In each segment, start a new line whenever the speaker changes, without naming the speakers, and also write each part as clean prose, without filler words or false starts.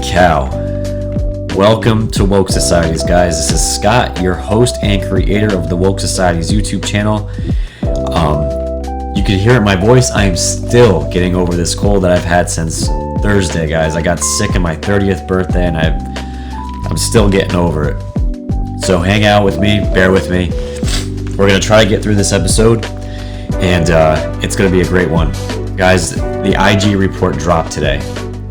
cow. Welcome to Woke Societies, guys. This is Scott, your host and creator of the Woke Societies YouTube channel. You can hear it in my voice. I am still getting over this cold that I've had since Thursday, guys. I got sick on my 30th birthday and I'm still getting over it. So hang out with me, bear with me. We're going to try to get through this episode, and it's going to be a great one. Guys, the IG report dropped today,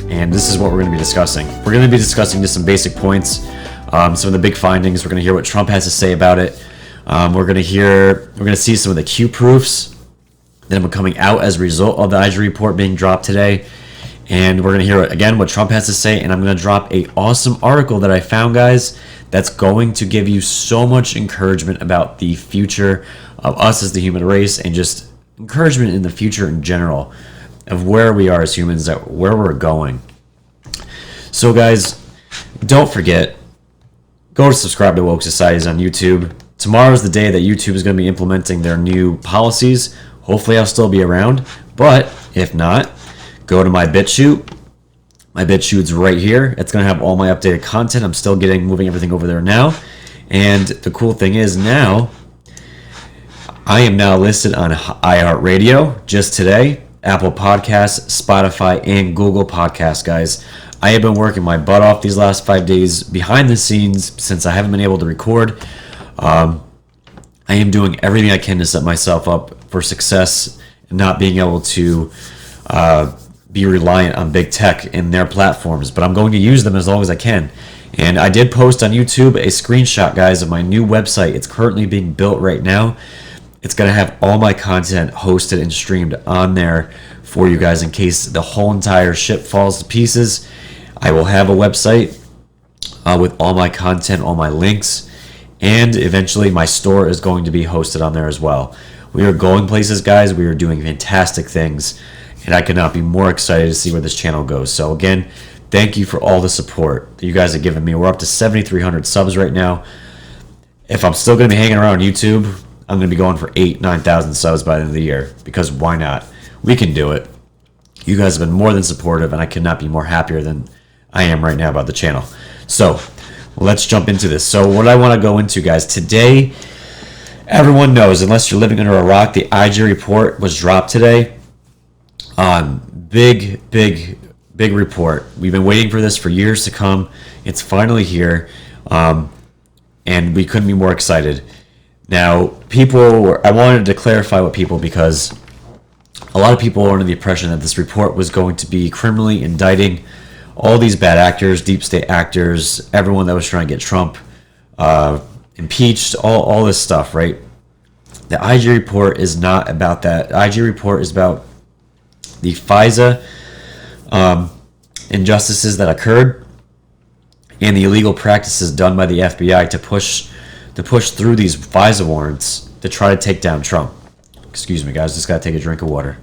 and this is what we're going to be discussing. We're going to be discussing just some basic points, some of the big findings. We're going to hear what Trump has to say about it. We're going to see some of the Q proofs that are coming out as a result of the IG report being dropped today. And we're going to hear again what Trump has to say, and I'm going to drop a awesome article that I found, guys, that's going to give you so much encouragement about the future of us as the human race, and just encouragement in the future in general of where we are as humans, where we're going. So, guys, don't forget, go to subscribe to Woke Societies on YouTube. Tomorrow's the day that YouTube is going to be implementing their new policies. Hopefully, I'll still be around, but if not, go to my BitChute. My BitChute's right here. It's going to have all my updated content. I'm still moving everything over there now. And the cool thing is now, I am now listed on iHeart Radio just today, Apple Podcasts, Spotify, and Google Podcasts, guys. I have been working my butt off these last 5 days behind the scenes since I haven't been able to record. I am doing everything I can to set myself up for success and not being able to be reliant on big tech and their platforms, but I'm going to use them as long as I can. And I did post on YouTube a screenshot, guys, of my new website. It's currently being built right now. It's going to have all my content hosted and streamed on there for you guys in case the whole entire ship falls to pieces. I will have a website with all my content, all my links, and eventually my store is going to be hosted on there as well. We are going places, guys. We are doing fantastic things, and I could not be more excited to see where this channel goes. So again, thank you for all the support that you guys have given me. We're up to 7,300 subs right now. If I'm still going to be hanging around YouTube, I'm going to be going for 9,000 subs by the end of the year, because why not? We can do it. You guys have been more than supportive, and I could not be more happier than I am right now about the channel. So let's jump into this. So what I want to go into, guys, today, everyone knows, unless you're living under a rock, the IG report was dropped today. Big report. We've been waiting for this for years to come. It's finally here, and we couldn't be more excited. Now, I wanted to clarify with people, because a lot of people were under the impression that this report was going to be criminally indicting all these bad actors, deep state actors, everyone that was trying to get Trump impeached, all this stuff, right? The IG report is not about that. The IG report is about the FISA injustices that occurred and the illegal practices done by the FBI to push through these FISA warrants to try to take down Trump. Excuse me, guys, just gotta take a drink of water.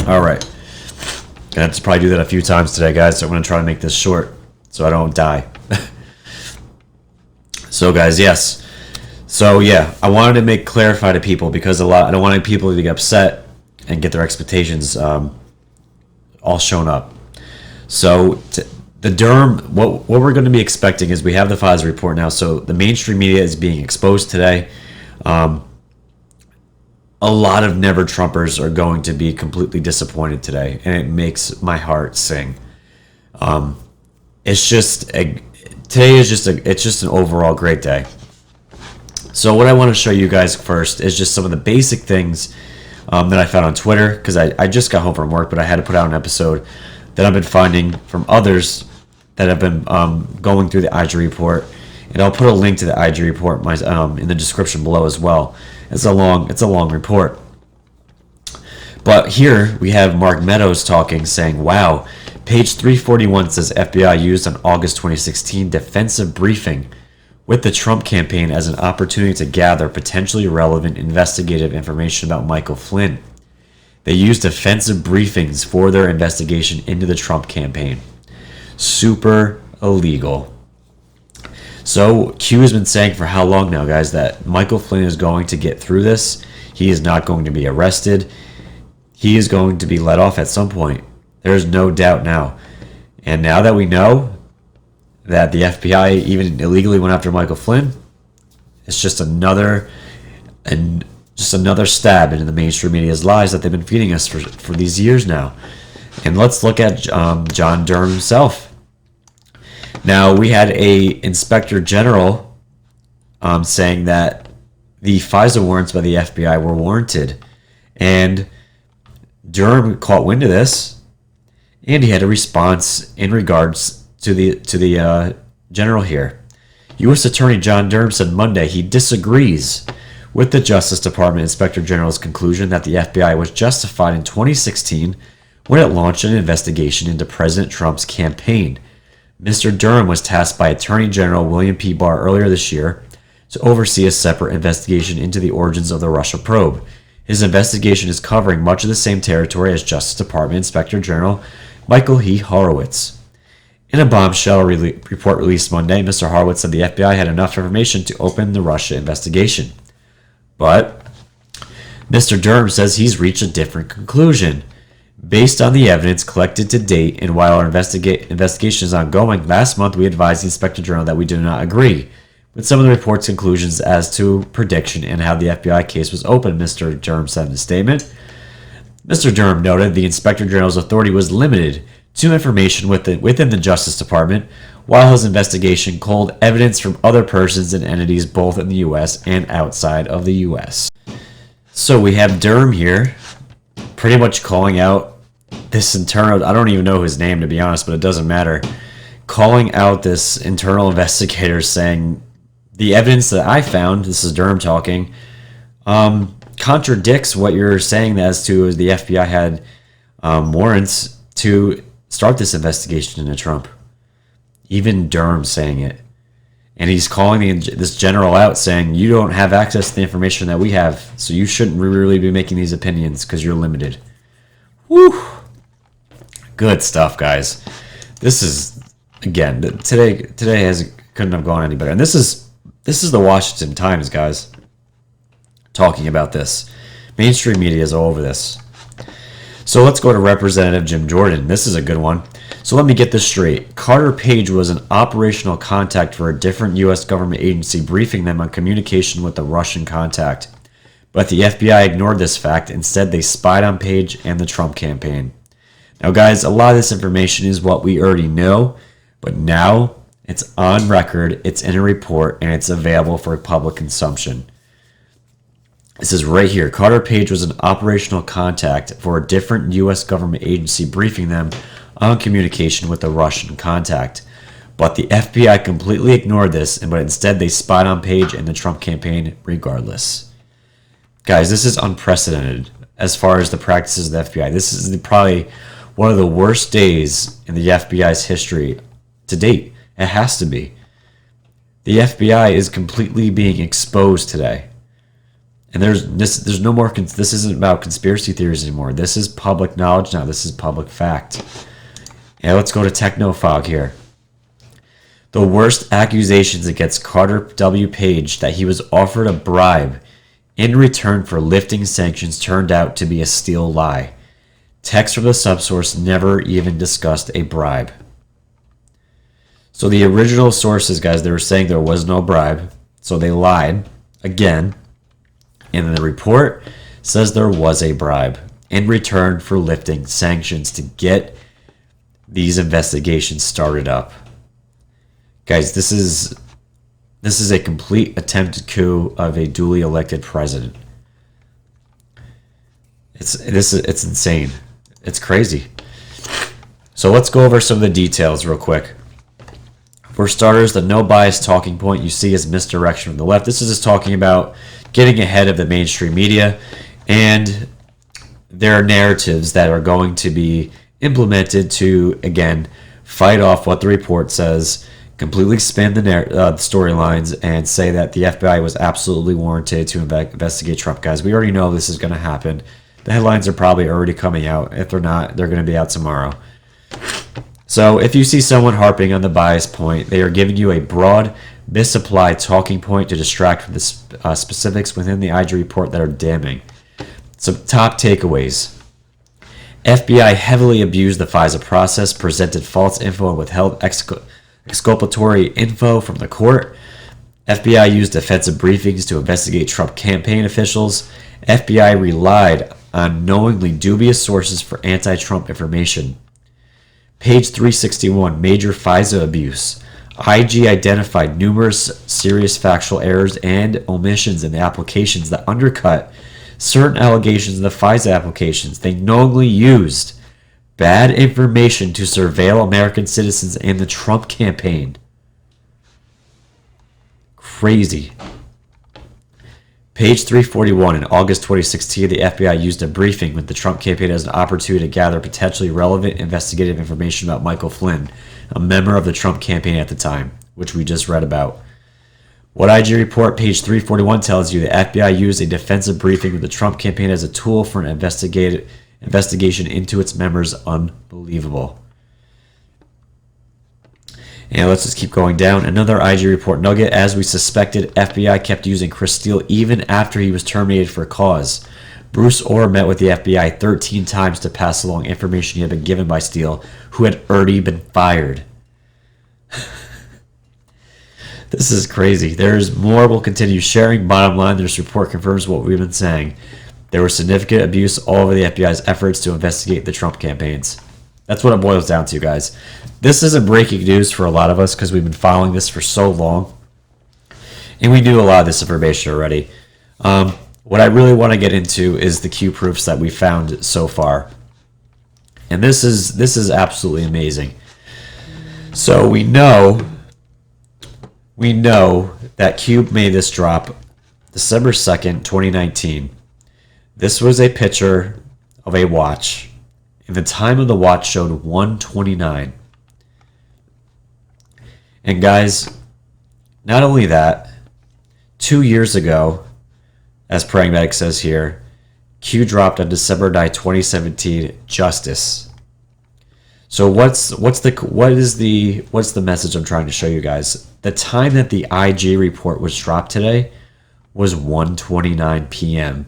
All right, I have to probably do that a few times today, guys, so I'm gonna try to make this short so I don't die. So, guys, yes. So, yeah, I wanted to clarify to people, because I don't want people to get upset and get their expectations all shown up. So, the Durham, what we're going to be expecting is we have the FISA report now. So, the mainstream media is being exposed today. A lot of never Trumpers are going to be completely disappointed today, and it makes my heart sing. Today is just an overall great day. So what I want to show you guys first is just some of the basic things that I found on Twitter, because I just got home from work, but I had to put out an episode that I've been finding from others that have been going through the IG report, and I'll put a link to the IG report in the description below as well. It's a long report. But here we have Mark Meadows talking, saying, wow, page 341 says FBI used on August 2016 defensive briefing with the Trump campaign as an opportunity to gather potentially relevant investigative information about Michael Flynn. They used defensive briefings for their investigation into the Trump campaign. Super illegal. So Q has been saying for how long now, guys, that Michael Flynn is going to get through this. He is not going to be arrested. He is going to be let off at some point. There's no doubt now. And now that we know that the FBI even illegally went after Michael Flynn, it's just another stab into the mainstream media's lies that they've been feeding us for these years now. And let's look at John Durham himself. Now, we had a inspector general saying that the FISA warrants by the FBI were warranted. And Durham caught wind of this, and he had a response in regards to the general here. U.S. Attorney John Durham said Monday he disagrees with the Justice Department Inspector General's conclusion that the FBI was justified in 2016 when it launched an investigation into President Trump's campaign. Mr. Durham was tasked by Attorney General William P. Barr earlier this year to oversee a separate investigation into the origins of the Russia probe. His investigation is covering much of the same territory as Justice Department Inspector General Michael E. Horowitz. In a bombshell report released Monday, Mr. Horowitz said the FBI had enough information to open the Russia investigation. But Mr. Durham says he's reached a different conclusion. Based on the evidence collected to date, and while our investigation is ongoing, last month we advised the Inspector General that we do not agree with some of the report's conclusions as to prediction and how the FBI case was opened, Mr. Durham said in a statement. Mr. Durham noted the Inspector General's authority was limited to information within the Justice Department, while his investigation culled evidence from other persons and entities both in the U.S. and outside of the U.S. So we have Durham here pretty much calling out this internal, I don't even know his name to be honest, but it doesn't matter, calling out this internal investigator saying the evidence that I found, this is Durham talking, contradicts what you're saying as to the FBI had warrants to start this investigation into Trump. Even Durham saying it. And he's calling this general out saying, you don't have access to the information that we have, so you shouldn't really be making these opinions because you're limited. Woo! Good stuff, guys. This is, again, today couldn't have gone any better. And this is the Washington Times, guys, talking about this. Mainstream media is all over this. So let's go to Representative Jim Jordan. This is a good one. So let me get this straight. Carter Page was an operational contact for a different U.S. government agency, briefing them on communication with the Russian contact. But the FBI ignored this fact. Instead, they spied on Page and the Trump campaign. Now, guys, a lot of this information is what we already know, but now it's on record, it's in a report, and it's available for public consumption. This is right here. Carter Page was an operational contact for a different U.S. government agency, briefing them on communication with the Russian contact. But the FBI completely ignored this, but instead they spied on Page and the Trump campaign regardless. Guys, this is unprecedented as far as the practices of the FBI. This is probably one of the worst days in the FBI's history to date. It has to be. The FBI is completely being exposed today. And there's no more, this isn't about conspiracy theories anymore. This is public knowledge now. This is public fact. And let's go to Technofog here. The worst accusations against Carter W. Page that he was offered a bribe in return for lifting sanctions turned out to be a steel lie. Text from the subsource never even discussed a bribe. So the original sources, guys, they were saying there was no bribe. So they lied again. And the report says there was a bribe in return for lifting sanctions to get these investigations started up. Guys, this is a complete attempted coup of a duly elected president. It's insane. It's crazy. So let's go over some of the details real quick. For starters, the no bias talking point you see is misdirection from the left. This is just talking about getting ahead of the mainstream media and their narratives that are going to be implemented to, again, fight off what the report says, completely spin the storylines, and say that the FBI was absolutely warranted to investigate Trump. Guys, we already know this is going to happen. The headlines are probably already coming out. If they're not, they're going to be out tomorrow. So if you see someone harping on the bias point, they are giving you a broad misapplied talking point to distract from the specifics within the IG report that are damning. Some top takeaways. FBI heavily abused the FISA process, presented false info, and withheld exculpatory info from the court. FBI used defensive briefings to investigate Trump campaign officials. FBI relied on knowingly dubious sources for anti-Trump information. Page 361, major FISA abuse. IG identified numerous serious factual errors and omissions in the applications that undercut certain allegations in the FISA applications. They knowingly used bad information to surveil American citizens and the Trump campaign. Crazy. Page 341, in August 2016, the FBI used a briefing with the Trump campaign as an opportunity to gather potentially relevant investigative information about Michael Flynn, a member of the Trump campaign at the time, which we just read about. What IG report, page 341, tells you the FBI used a defensive briefing with the Trump campaign as a tool for an investigation into its members. Unbelievable. And let's just keep going down. Another IG report nugget. As we suspected, FBI kept using Chris Steele even after he was terminated for cause. Bruce Orr met with the FBI 13 times to pass along information he had been given by Steele, who had already been fired. This is crazy. There's more we'll continue sharing. Bottom line, this report confirms what we've been saying. There was significant abuse all over the FBI's efforts to investigate the Trump campaigns. That's what it boils down to, guys. This isn't breaking news for a lot of us because we've been following this for so long. And we knew a lot of this information already. What I really want to get into is the Q proofs that we found so far. And this is absolutely amazing. So we know that Q made this drop December 2nd, 2019. This was a picture of a watch. And the time of the watch showed 1:29. And guys, not only that, 2 years ago, as Pragmatic says here, Q dropped on December 9, 2017, justice. So what's the message I'm trying to show you guys? The time that the IG report was dropped today was 1:29 p.m.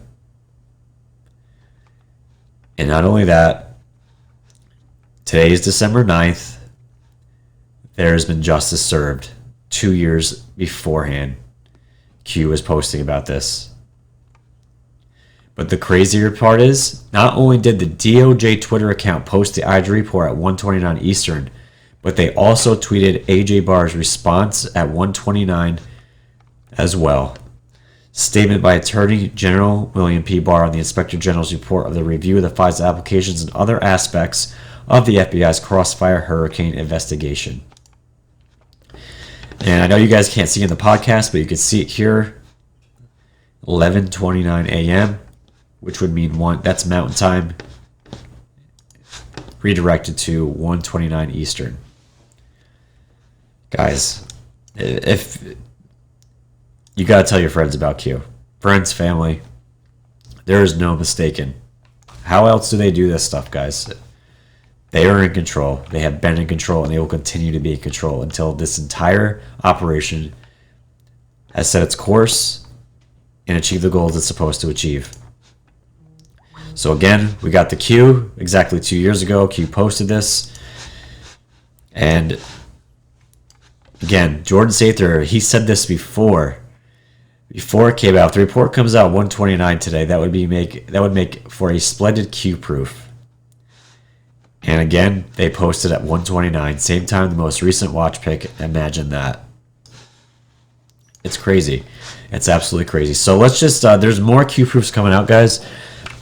And not only that, today is December 9th. There's been justice served 2 years beforehand. Q was posting about this. But the crazier part is, not only did the DOJ Twitter account post the IG report at 1:29 Eastern, but they also tweeted AJ Barr's response at 1:29 as well. Statement by Attorney General William P. Barr on the Inspector General's report of the review of the FISA applications and other aspects of the FBI's Crossfire Hurricane investigation. And I know you guys can't see in the podcast, but you can see it here, 11:29 a.m., which would mean that's Mountain Time, redirected to 1:29 Eastern. Guys, if you got to tell your friends about Q. Friends, family, there is no mistaking. How else do they do this stuff, guys? They are in control. They have been in control, and they will continue to be in control until this entire operation has set its course and achieved the goals it's supposed to achieve. So again, we got the Q exactly 2 years ago. Q posted this. And again, Jordan Sather, he said this before it came out. If the report comes out 1:29 today, that would make for a splendid Q proof. And again, they posted at 1:29, same time the most recent watch pick. Imagine that. It's crazy. It's absolutely crazy. So let's just, there's more Q proofs coming out, guys.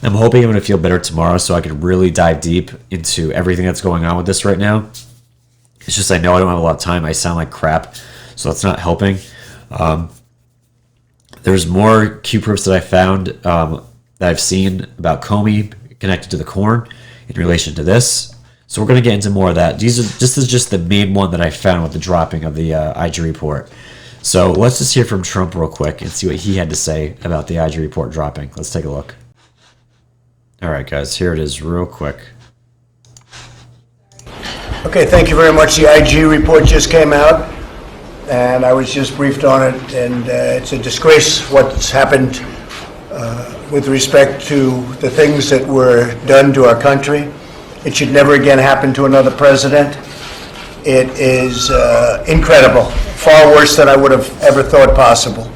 I'm hoping I'm going to feel better tomorrow so I can really dive deep into everything that's going on with this right now. It's just I know I don't have a lot of time. I sound like crap, so that's not helping. There's more Q proofs that I found that I've seen about Comey connected to the corn in relation to this. So we're going to get into more of that. This is just the main one that I found with the dropping of the IG report. So let's just hear from Trump real quick and see what he had to say about the IG report dropping. Let's take a look. All right, guys, here it is real quick.
Okay, thank you very much. The IG report just came out. and I was just briefed on it, and it's a disgrace what's happened with respect to the things that were done to our country. It should never again happen to another president. It is incredible, far worse than I would have ever thought possible.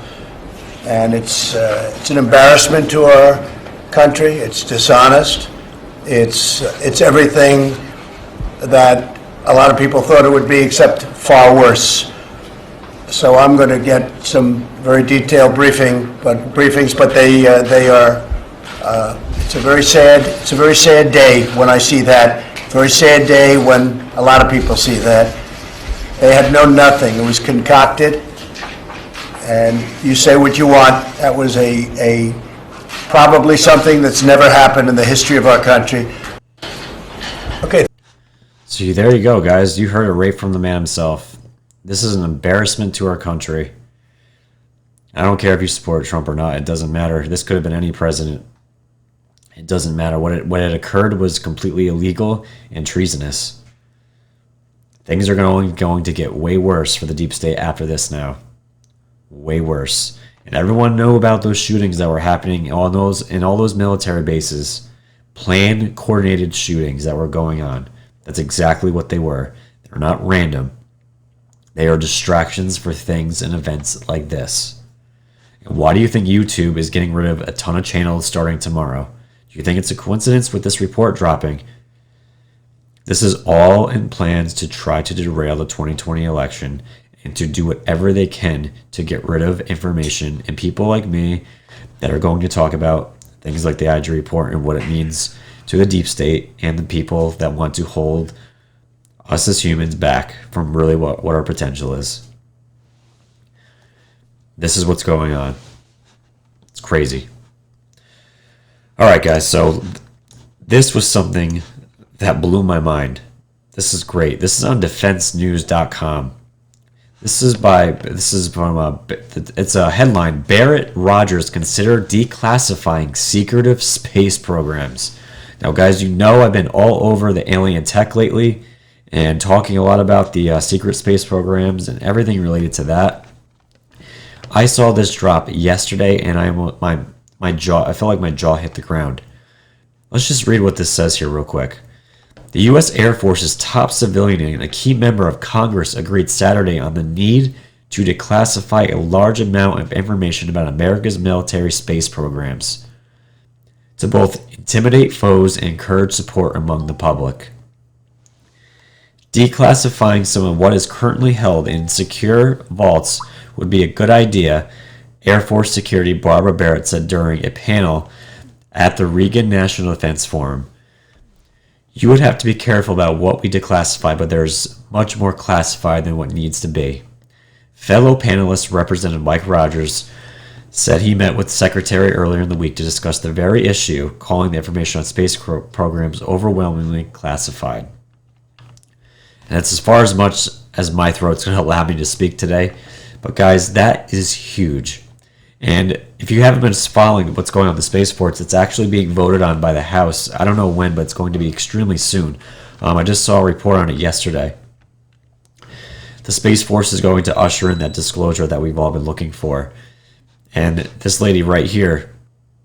And it's an embarrassment to our country. It's dishonest. It's everything that a lot of people thought it would be, except far worse. So I'm going to get some very detailed briefings, but they are. It's a very sad day when I see that. Very sad day when a lot of people see that. They had known nothing. It was concocted. And you say what you want. That was a probably something that's never happened in the history of our country. Okay.
So there you go, guys. You heard it right from the man himself. This is an embarrassment to our country. I don't care if you support Trump or not. It doesn't matter. This could have been any president. It doesn't matter. What had occurred was completely illegal and treasonous. Things are going to get way worse for the deep state after this now. Way worse. And everyone knew about those shootings that were happening in all those military bases. Planned, coordinated shootings that were going on. That's exactly what they were. They're not random. They are distractions for things and events like this. And why do you think YouTube is getting rid of a ton of channels starting tomorrow? Do you think it's a coincidence with this report dropping? This is all in plans to try to derail the 2020 election and to do whatever they can to get rid of information and people like me that are going to talk about things like the IHeart report and what it means to the deep state and the people that want to hold us as humans back from really what our potential is. This is what's going on. It's crazy. All right, guys, so this was something that blew my mind. This is great. This is on defensenews.com. It's a headline: Barrett Rogers consider declassifying secretive space programs. Now, guys, you know I've been all over the alien tech lately and talking a lot about the secret space programs and everything related to that. I saw this drop yesterday, and I felt like my jaw hit the ground. Let's just read what this says here real quick. The U.S. Air Force's top civilian and a key member of Congress agreed Saturday on the need to declassify a large amount of information about America's military space programs to both intimidate foes and encourage support among the public. Declassifying some of what is currently held in secure vaults would be a good idea, Air Force Security Barbara Barrett said during a panel at the Reagan National Defense Forum. You would have to be careful about what we declassify, but there's much more classified than what needs to be. Fellow panelist Representative Mike Rogers said he met with the Secretary earlier in the week to discuss the very issue, calling the information on space programs overwhelmingly classified. And that's as far as much as my throat's going to allow me to speak today. But guys, that is huge. And if you haven't been following what's going on with the Space Force, it's actually being voted on by the House. I don't know when, but it's going to be extremely soon. I just saw a report on it yesterday. The Space Force is going to usher in that disclosure that we've all been looking for. And this lady right here,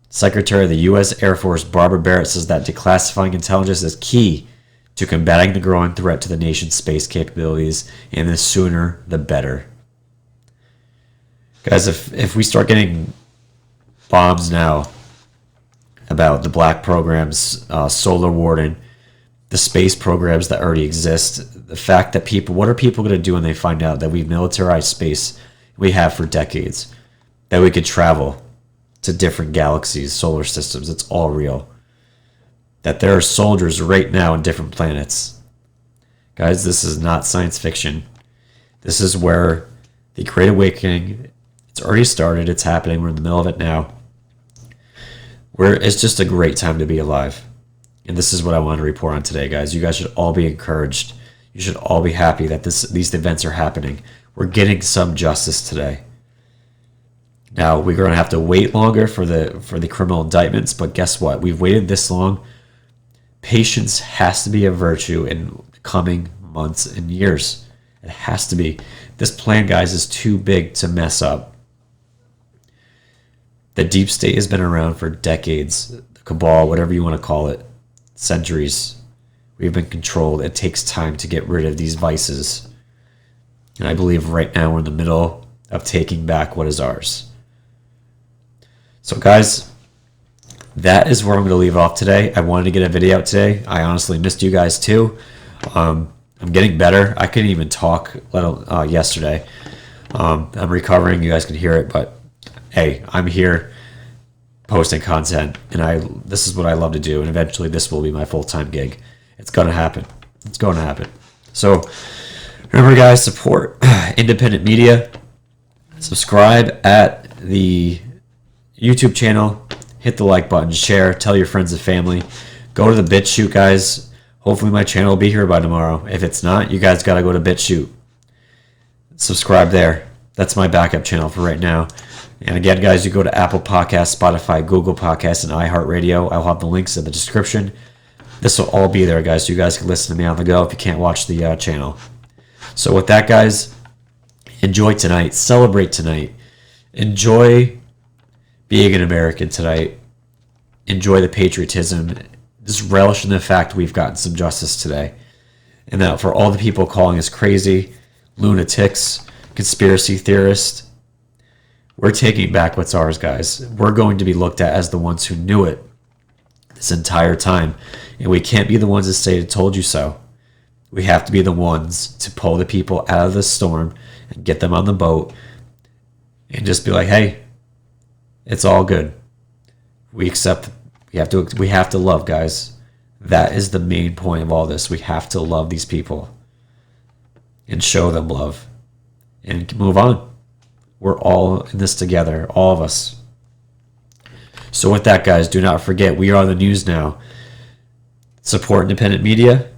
Secretary of the U.S. Air Force Barbara Barrett, says that declassifying intelligence is key to combating the growing threat to the nation's space capabilities, and the sooner the better. Guys, if we start getting bombs now about the black programs, Solar Warden, the space programs that already exist, the fact that what are people going to do when they find out that we've militarized space, we have for decades, that we could travel to different galaxies, solar systems, it's all real. That there are soldiers right now on different planets. Guys, this is not science fiction. This is where the Great Awakening, it's already started, it's happening, we're in the middle of it now. It's just a great time to be alive. And this is what I want to report on today, guys. You guys should all be encouraged. You should all be happy that these events are happening. We're getting some justice today. Now, we're going to have to wait longer for the criminal indictments, but guess what? We've waited this long. Patience has to be a virtue in the coming months and years. It has to be. This plan, guys, is too big to mess up. The deep state has been around for decades. The cabal, whatever you want to call it, centuries. We've been controlled. It takes time to get rid of these vices. And I believe right now we're in the middle of taking back what is ours. So, guys, that is where I'm going to leave off today. I wanted to get a video out today. I honestly missed you guys too. I'm getting better. I couldn't even talk yesterday. I'm recovering. You guys can hear it, but hey, I'm here posting content, and this is what I love to do, and eventually this will be my full-time gig. It's going to happen. It's going to happen. So remember, guys, support independent media. Subscribe at the YouTube channel. Hit the like button. Share. Tell your friends and family. Go to the BitChute, guys. Hopefully my channel will be here by tomorrow. If it's not, you guys got to go to BitChute. Subscribe there. That's my backup channel for right now. And again, guys, you go to Apple Podcasts, Spotify, Google Podcasts, and iHeart Radio. I'll have the links in the description. This will all be there, guys, so you guys can listen to me on the go if you can't watch the channel. So with that, guys, enjoy tonight. Celebrate tonight. Enjoy being an American tonight. Enjoy the patriotism. Just relish in the fact we've gotten some justice today. And that for all the people calling us crazy, lunatics, conspiracy theorists, we're taking back what's ours, guys. We're going to be looked at as the ones who knew it this entire time. And we can't be the ones that say, told you so. We have to be the ones to pull the people out of the storm and get them on the boat and just be like, hey, it's all good. We accept. We have to love, guys. That is the main point of all this. We have to love these people and show them love and move on. We're all in this together, all of us. So with that, guys, do not forget, we are the news now. Support independent media.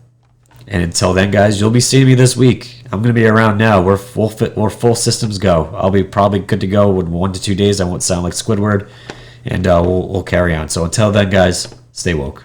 And until then, guys, you'll be seeing me this week. I'm going to be around now. We're full systems go. I'll be probably good to go in 1 to 2 days. I won't sound like Squidward. And we'll carry on. So until then, guys, stay woke.